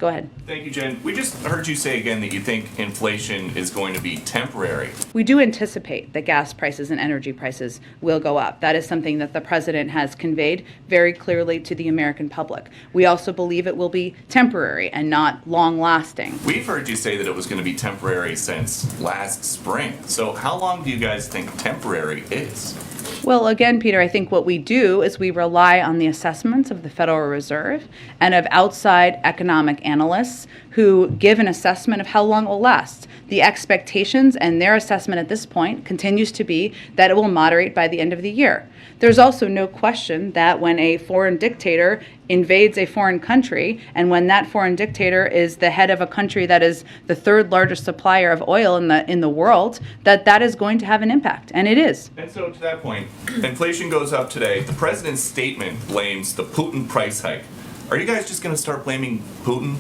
Go ahead. Thank you, Jen. We just heard you say again that you think inflation is going to be temporary. We do anticipate that gas prices and energy prices will go up. That is something that the president has conveyed very clearly to the American public. We also believe it will be temporary and not long-lasting. We've heard you say that it was going to be temporary since last spring. So how long do you guys think temporary is? Well, again, Peter, I think what we do is we rely on the assessments of the Federal Reserve and of outside economic analysts who give an assessment of how long it will last. The expectations and their assessment at this point continues to be that it will moderate by the end of the year. There's also no question that when a foreign dictator invades a foreign country, and when that foreign dictator is the head of a country that is the third largest supplier of oil in the world, that is going to have an impact, and it is. And so to that point, inflation goes up today. The president's statement blames the Putin price hike. Are you guys just going to start blaming Putin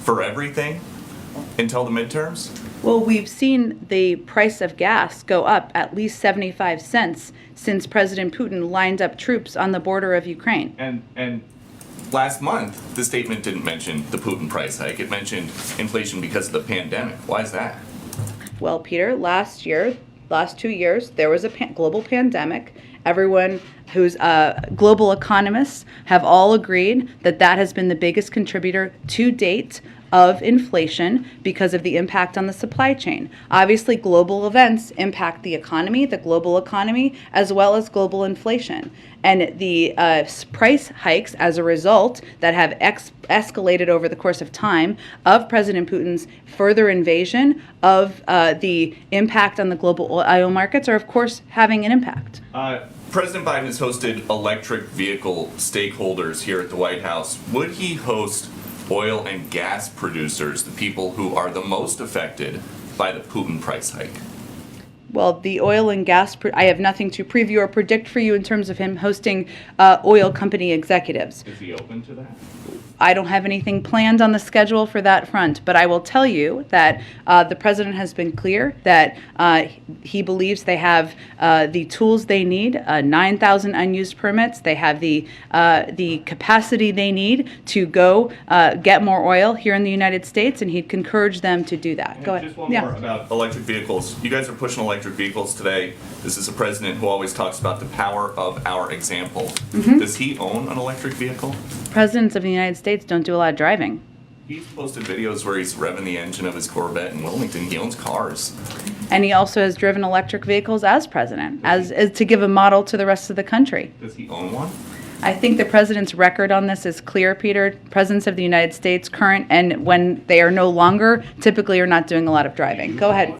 for everything until the midterms? Well, we've seen the price of gas go up at least 75 cents since President Putin lined up troops on the border of Ukraine. And last month, the statement didn't mention the Putin price hike. It mentioned inflation because of the pandemic. Why is that? Well, Peter, last 2 years, there was a global pandemic. Everyone who's global economists have all agreed that that has been the biggest contributor to date of inflation because of the impact on the supply chain. Obviously, global events impact the global economy, as well as global inflation. And the price hikes as a result that have escalated over the course of time of President Putin's further invasion of the impact on the global oil markets are, of course, having an impact. President Biden has hosted electric vehicle stakeholders here at the White House. Would he host oil and gas producers, the people who are the most affected by the Putin price hike? Well, the oil and gas, I have nothing to preview or predict for you in terms of him hosting oil company executives. Is he open to that? I don't have anything planned on the schedule for that front, but I will tell you that the president has been clear that he believes they have the tools they need, 9,000 unused permits. They have the capacity they need to go get more oil here in the United States, and he'd encourage them to do that. Go ahead. Just one more about electric vehicles. You guys are pushing electric vehicles today. This is a president who always talks about the power of our example. Mm-hmm. Does he own an electric vehicle? Presidents of the United States don't do a lot of driving. He's posted videos where he's revving the engine of his Corvette in Wilmington. He owns cars. And he also has driven electric vehicles as president, as to give a model to the rest of the country. Does he own one? I think the president's record on this is clear, Peter. Presidents of the United States, current and when they are no longer, typically are not doing a lot of driving. Go ahead.